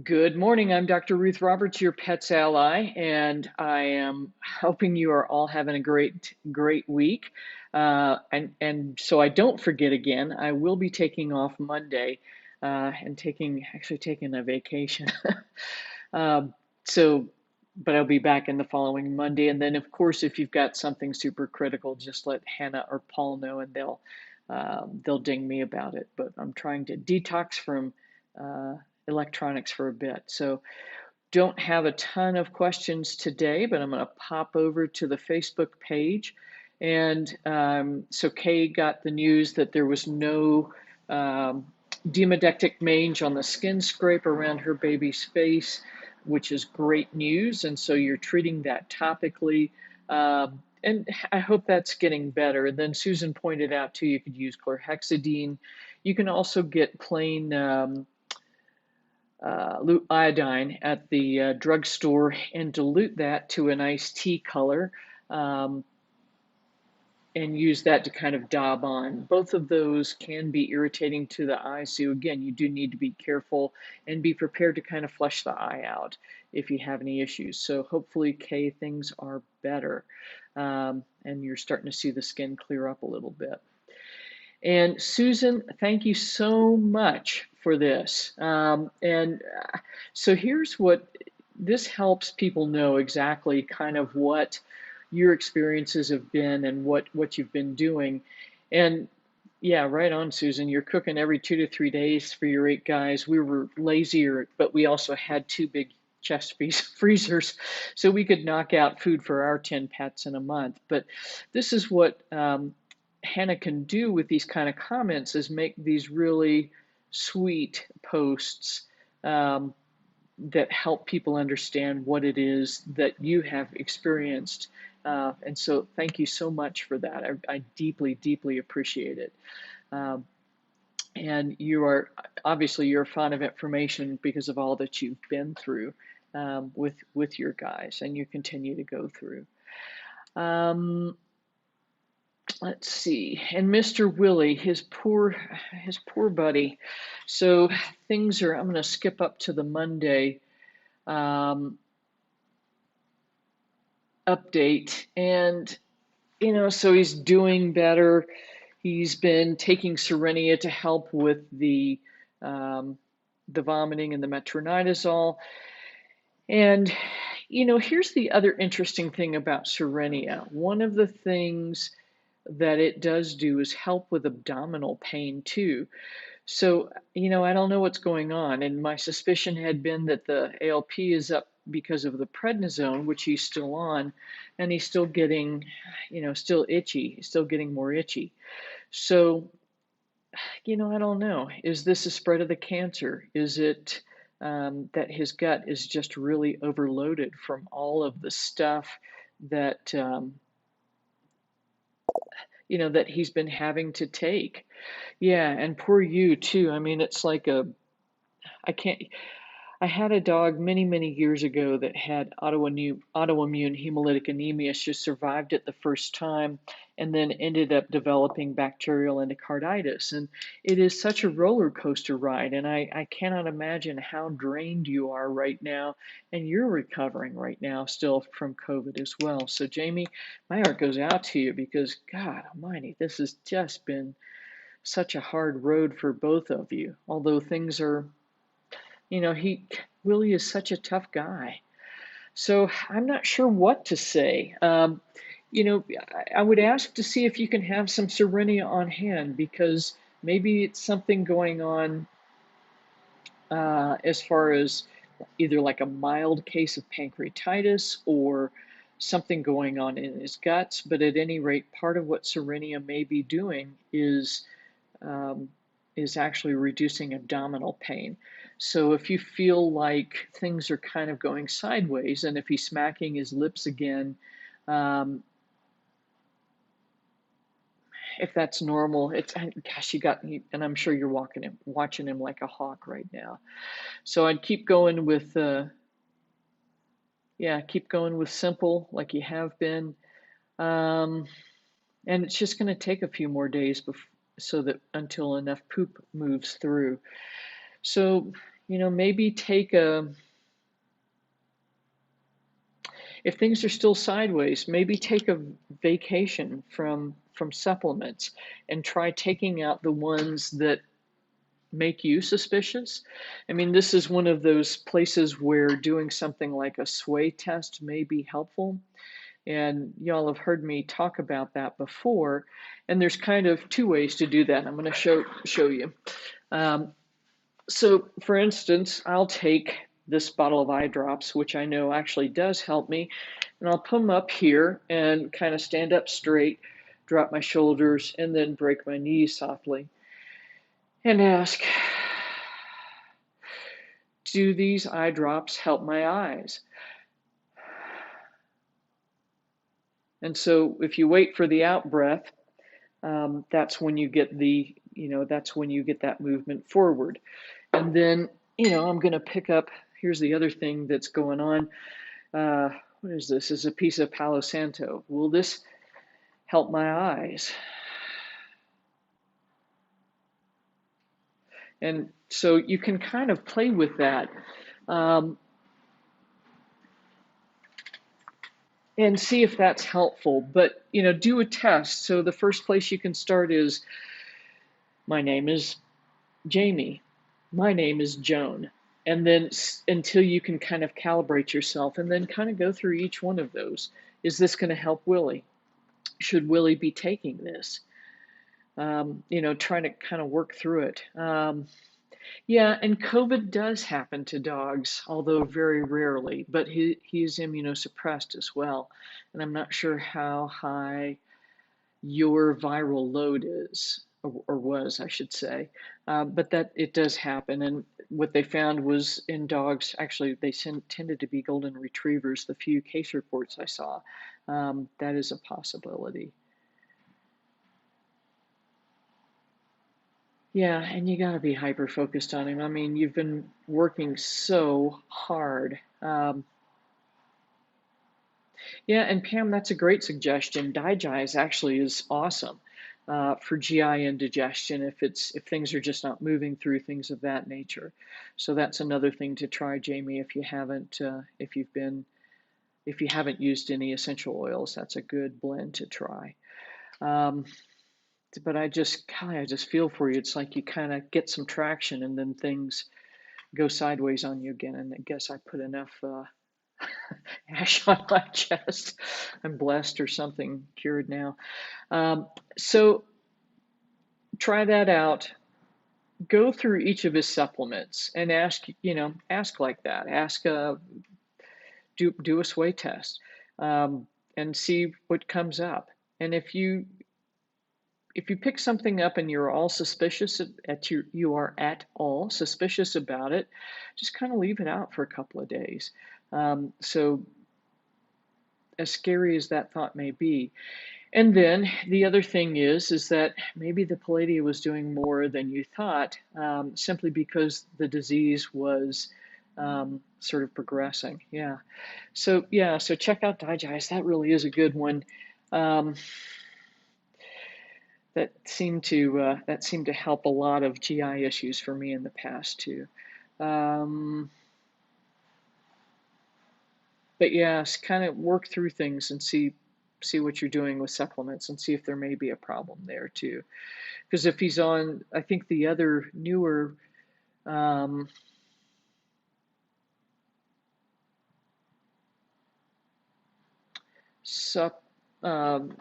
Good morning. I'm Dr. Ruth Roberts, your pet's ally, and I am hoping you are all having a great week. And so I don't forget again, I will be taking off Monday and actually taking a vacation. Um, so, but I'll be back in the following Monday. And then, of course, if you've got something super critical, just let Hannah or Paul know, and they'll ding me about it. But I'm trying to detox from electronics for a bit. So don't have a ton of questions today, but I'm going to pop over to the Facebook page. And so Kay got the news that there was no um, Demodectic Mange on the skin scrape around her baby's face, which is great news. And so you're treating that topically. And I hope that's getting better. And then Susan pointed out too, you could use chlorhexidine. You can also get plain iodine at the drugstore and dilute that to an iced tea color, um, and use that to kind of daub on. Both of those can be irritating to the eye. So again, you do need to be careful and be prepared to kind of flush the eye out if you have any issues. So hopefully, Kay, things are better. And you're starting to see the skin clear up a little bit. And Susan, thank you so much for this. So here's what this helps people know exactly kind of what your experiences have been and what you've been doing. And yeah, right on, Susan. You're cooking every 2 to 3 days for your 8 guys. We were lazier, but we also had two big chest freezers, so we could knock out food for our 10 pets in a month. But this is what Hannah can do with these kind of comments is make these really sweet posts that help people understand what it is that you have experienced. And so thank you so much for that. I deeply, deeply appreciate it. Um, and you're a font of information because of all that you've been through with your guys, and you continue to go through. Let's see, and Mr. Willie, his poor buddy. So I'm going to skip up to the Monday um, update, and so he's doing better. He's been taking Serenia to help with um, the vomiting and the metronidazole. And here's the other interesting thing about Serenia. One of the things that it does do is help with abdominal pain too. So, I don't know what's going on. And my suspicion had been that the ALP is up because of the prednisone, which he's still on, and he's still getting, still itchy, he's still getting more itchy. So, I don't know. Is this a spread of the cancer? Is it that his gut is just really overloaded from all of the stuff that that he's been having to take? Yeah, and poor you too. I mean, it's like I can't, I had a dog many, many years ago that had autoimmune hemolytic anemia. She survived it the first time and then ended up developing bacterial endocarditis. And it is such a roller coaster ride. And I cannot imagine how drained you are right now. And you're recovering right now still from COVID as well. So, Jamie, my heart goes out to you because, God almighty, this has just been such a hard road for both of you. Although things are, he Willie is such a tough guy. So I'm not sure what to say. I would ask to see if you can have some Serenia on hand because maybe it's something going on as far as either like a mild case of pancreatitis or something going on in his guts. But at any rate, part of what Serenia may be doing um, is actually reducing abdominal pain. So if you feel like things are kind of going sideways, and if he's smacking his lips again, um, if that's normal, gosh, and I'm sure you're watching him like a hawk right now. So I'd keep going with simple like you have been. Um, and it's just going to take a few more days so that until enough poop moves through. So, maybe take if things are still sideways, maybe take a vacation from supplements and try taking out the ones that make you suspicious. I mean, this is one of those places where doing something like a sway test may be helpful. And y'all have heard me talk about that before. And there's kind of two ways to do that. I'm going to show you. Um, so, for instance, I'll take this bottle of eye drops, which I know actually does help me, and I'll put them up here and kind of stand up straight, drop my shoulders, and then break my knees softly and ask, do these eye drops help my eyes? And so if you wait for the out breath, that's when you get that's when you get that movement forward. And then, I'm going to pick up, here's the other thing that's going on. What is this? This is a piece of Palo Santo. Will this help my eyes? And so you can kind of play with that. And see if that's helpful. But, do a test. So the first place you can start is, my name is Jamie. My name is Joan. And then until you can kind of calibrate yourself and then kind of go through each one of those. Is this going to help Willie? Should Willie be taking this? Trying to kind of work through it. Yeah, and COVID does happen to dogs, although very rarely, but he's immunosuppressed as well. And I'm not sure how high your viral load is, or was, I should say. But that it does happen. And what they found was in dogs, actually, they tended to be golden retrievers, the few case reports I saw. That is a possibility. Yeah, and you got to be hyper focused on him. I mean, you've been working so hard. Yeah, and Pam, that's a great suggestion. Digize actually is awesome for GI indigestion if things are just not moving through, things of that nature. So that's another thing to try, Jamie, if you haven't used any essential oils. That's a good blend to try. But I just feel for you. It's like you kind of get some traction and then things go sideways on you again. And I guess I put enough ash on my chest. I'm blessed or something, cured now. So try that out. Go through each of his supplements and ask like that. Ask, do a sway test, and see what comes up. And if you pick something up and you're all suspicious you are at all suspicious about it, just kind of leave it out for a couple of days. So as scary as that thought may be. And then the other thing is that maybe the Palladia was doing more than you thought, simply because the disease was sort of progressing. Yeah. So check out Digize. That really is a good one. That seemed to help a lot of GI issues for me in the past too. But yes, kind of work through things and see what you're doing with supplements and see if there may be a problem there too. Because if he's on, I think the other newer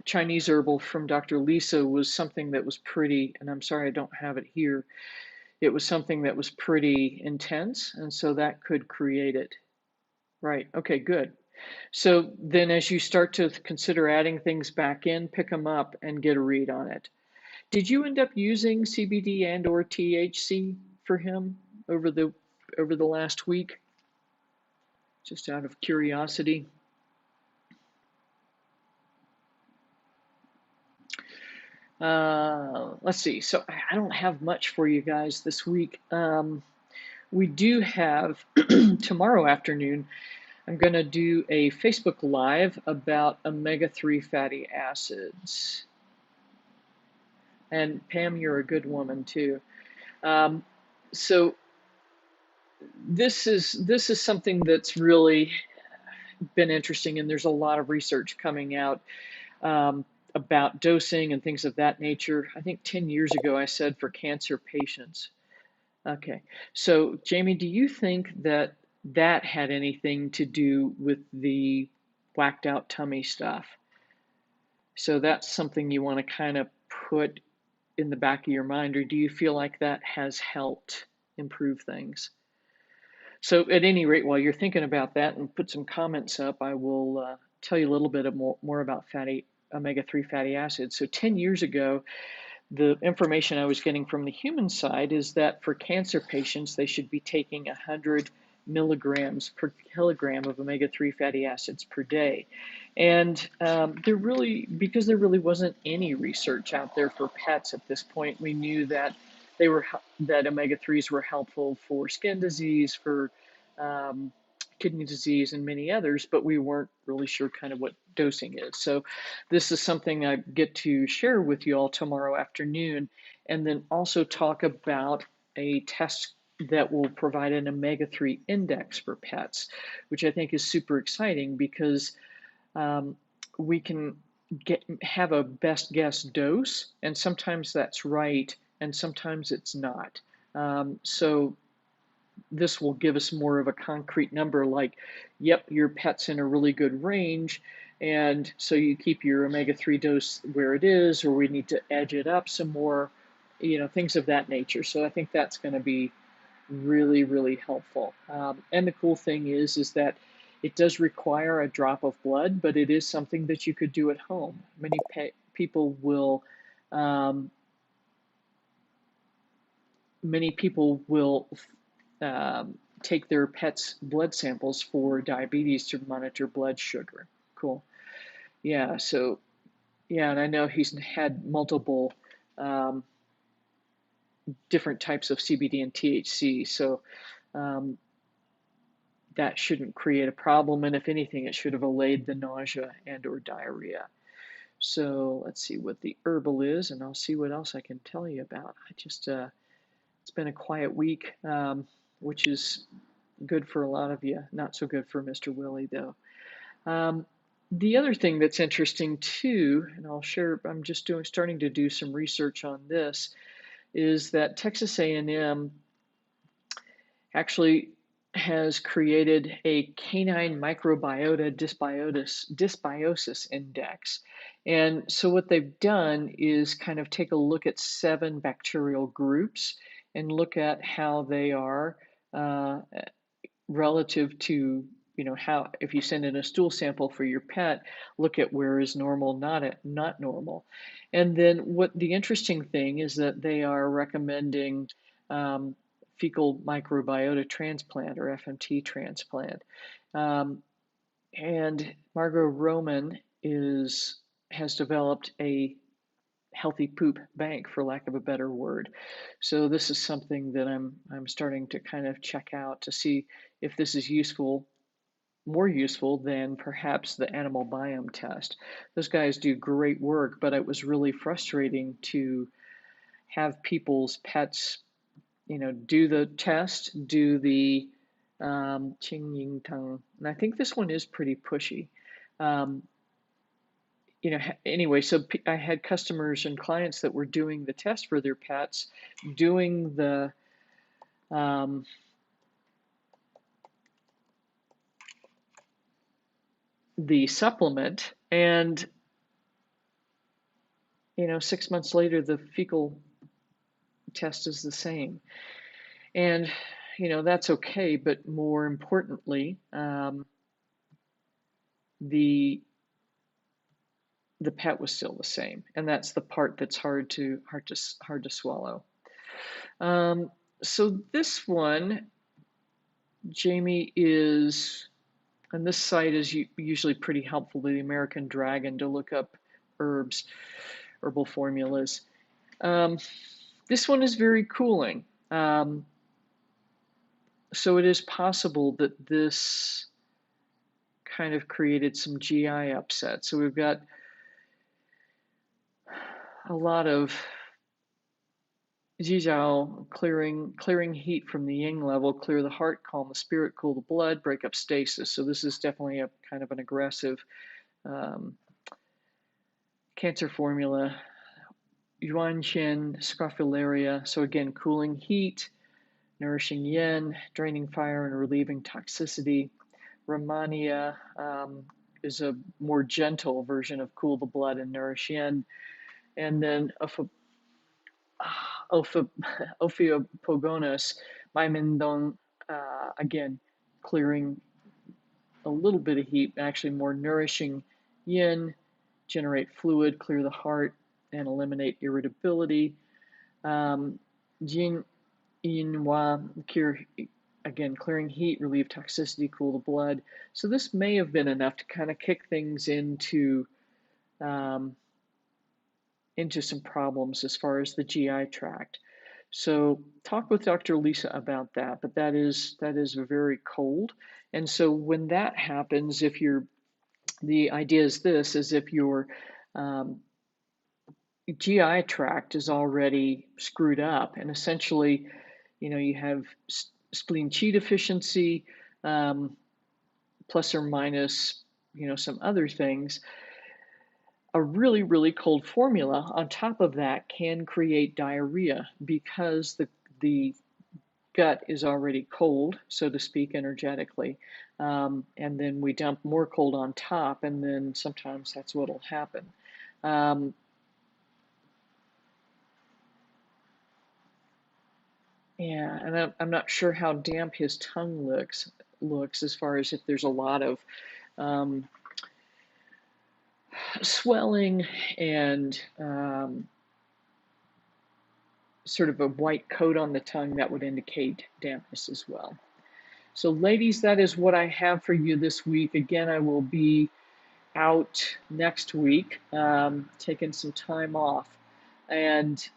Chinese herbal from Dr. Lisa was something that was pretty, and I'm sorry I don't have it here. It was something that was pretty intense, and so that could create it. Right. Okay, good. So then as you start to consider adding things back in, pick them up and get a read on it. Did you end up using CBD and or THC for him over the last week? Just out of curiosity. Let's see. So I don't have much for you guys this week. We do have tomorrow afternoon, I'm going to do a Facebook Live about omega-3 fatty acids. And Pam, you're a good woman too. So this is something that's really been interesting, and there's a lot of research coming out um, about dosing and things of that nature. I think 10 years ago I said for cancer patients. Okay, so Jamie, do you think that that had anything to do with the whacked out tummy stuff? So that's something you want to kind of put in the back of your mind, or do you feel like that has helped improve things? So at any rate, while you're thinking about that and put some comments up, I will tell you a little bit more about fatty omega-3 fatty acids. So 10 years ago, the information I was getting from the human side is that for cancer patients, they should be taking 100 milligrams per kilogram of omega-3 fatty acids per day. And because there really wasn't any research out there for pets at this point, we knew that that omega-3s were helpful for skin disease, for um, kidney disease, and many others, but we weren't really sure kind of what dosing is. So this is something I get to share with you all tomorrow afternoon, and then also talk about a test that will provide an omega-3 index for pets, which I think is super exciting because um, we can have a best guess dose, and sometimes that's right, and sometimes it's not. So this will give us more of a concrete number like, yep, your pet's in a really good range, and so you keep your omega-3 dose where it is, or we need to edge it up some more, things of that nature. So I think that's going to be really, really helpful. And the cool thing is that it does require a drop of blood, but it is something that you could do at home. Um, many people will take their pets' blood samples for diabetes to monitor blood sugar. Cool. Yeah. So yeah, and I know he's had multiple um, different types of CBD and THC. So um, that shouldn't create a problem, and if anything, it should have allayed the nausea and or diarrhea. So let's see what the herbal is, and I'll see what else I can tell you about. It's been a quiet week, which is good for a lot of you, not so good for Mr. Willie though. Um, the other thing that's interesting too, and I'll share, I'm just starting to do some research on this, is that Texas A&M actually has created a canine microbiota dysbiosis index. And so what they've done is kind of take a look at 7 bacterial groups and look at how they are uh, relative to, how if you send in a stool sample for your pet, look at where is normal, not normal. And then what the interesting thing is that they are recommending um, fecal microbiota transplant or FMT transplant. Um, and Margot Roman has developed a healthy poop bank, for lack of a better word. So this is something that I'm starting to kind of check out to see if this is more useful than perhaps the animal biome test. Those guys do great work, but it was really frustrating to have people's pets, do the test, do the Ching Ying Tang, and I think this one is pretty pushy. Um, anyway, so I had customers and clients that were doing the test for their pets, doing um, the supplement, and 6 months later, the fecal test is the same. And that's okay, but more importantly, the the pet was still the same, and that's the part that's hard to swallow. So this one, Jamie, is, and this site is usually pretty helpful to the American Dragon to look up herbal formulas. This one is very cooling. So it is possible that this kind of created some GI upset. So we've got a lot of Jizhao, clearing heat from the yang level, clear the heart, calm the spirit, cool the blood, break up stasis. So this is definitely a kind of an aggressive cancer formula. Yuan Qian, scrophularia. So again, cooling heat, nourishing yin, draining fire and relieving toxicity. Ramania is a more gentle version of cool the blood and nourish yin. And then Ophiopogonus, Maimendong, again, clearing a little bit of heat, actually more nourishing yin, generate fluid, clear the heart, and eliminate irritability. Jin Yinhua, again, clearing heat, relieve toxicity, cool the blood. So this may have been enough to kind of kick things into some problems as far as the GI tract. So talk with Dr. Lisa about that, but that is very cold. And so when that happens, the idea is this, is if your GI tract is already screwed up and essentially, you have spleen chi deficiency, plus or minus, some other things, a really, really cold formula on top of that can create diarrhea because the gut is already cold, so to speak, energetically. And then we dump more cold on top, and then sometimes that's what will happen. Yeah, and I'm not sure how damp his tongue looks as far as if there's a lot of swelling and sort of a white coat on the tongue that would indicate dampness as well. So ladies, that is what I have for you this week. Again, I will be out next week, taking some time off and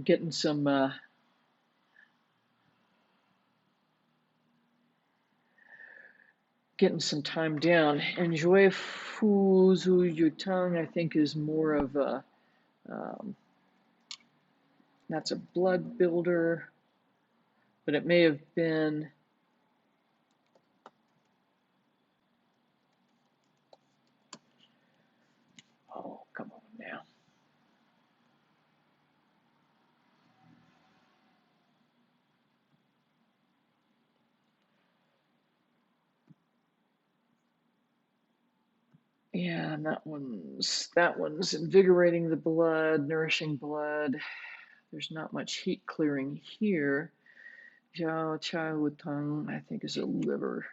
getting some time down. Enjoy Fu Zu Yu Tang, I think, is more of a that's a blood builder, but it may have been oh, come on now. Yeah, and that one's invigorating the blood, nourishing blood. There's not much heat clearing here. Jiao Chai Wu Tang, I think, is a liver.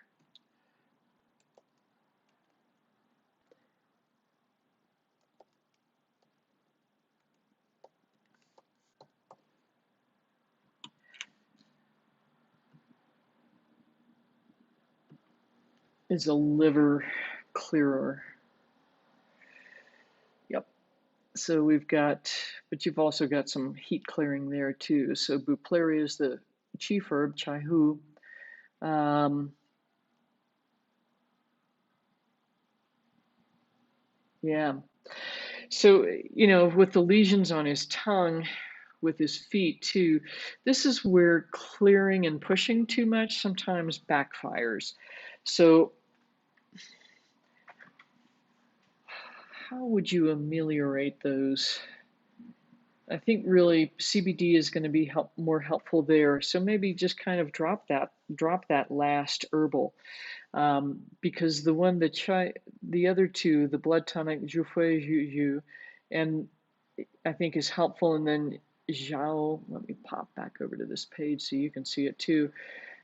Is a liver clearer. Yep. So we've got, but you've also got some heat clearing there too. So Bupleuria is the chief herb, Chai Hu. Yeah. So, with the lesions on his tongue, with his feet too, this is where clearing and pushing too much sometimes backfires. So how would you ameliorate those? I think really CBD is going to be more helpful there. So maybe just kind of drop that last herbal, because the other two, the blood tonic, Zhufei Yu, and I think is helpful. And then Zhao, let me pop back over to this page so you can see it too.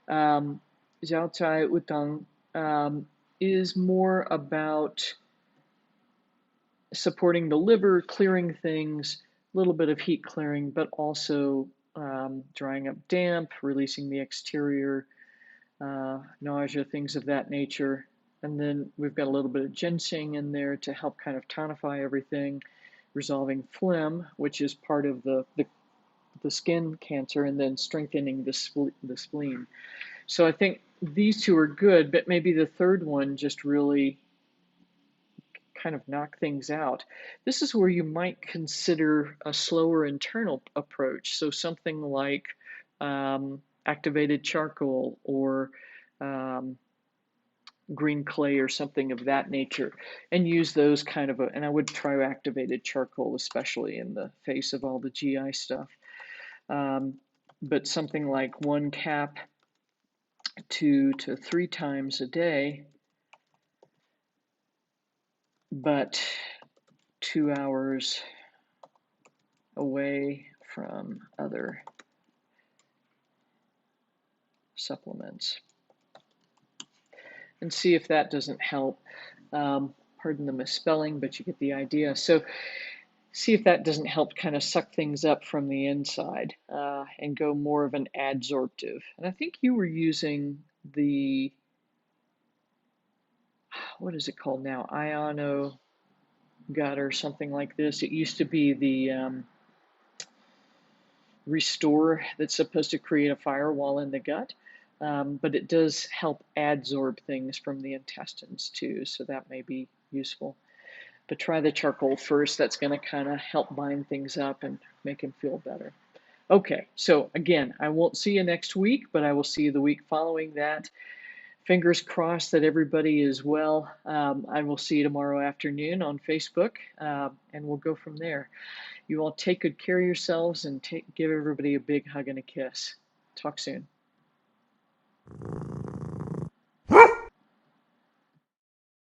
Zhao Cai Wutang is more about supporting the liver, clearing things, a little bit of heat clearing, but also drying up damp, releasing the exterior, nausea, things of that nature. And then we've got a little bit of ginseng in there to help kind of tonify everything, resolving phlegm, which is part of the skin cancer, and then strengthening the spleen. So I think these two are good, but maybe the third one just really kind of knock things out. This is where you might consider a slower internal approach. So something like activated charcoal or green clay or something of that nature, and use those kind of and I would try activated charcoal, especially in the face of all the GI stuff. But something like 1 cap 2 to 3 times a day, but 2 hours away from other supplements. And see if that doesn't help. Pardon the misspelling, but you get the idea. So see if that doesn't help kind of suck things up from the inside and go more of an adsorptive. And I think you were using the, what is it called now? Iono gut or something like this. It used to be the Restore that's supposed to create a firewall in the gut. But it does help adsorb things from the intestines too, so that may be useful. But try the charcoal first. That's going to kind of help bind things up and make him feel better. Okay, so again, I won't see you next week, but I will see you the week following that. Fingers crossed that everybody is well. I will see you tomorrow afternoon on Facebook, and we'll go from there. You all take good care of yourselves and give everybody a big hug and a kiss. Talk soon.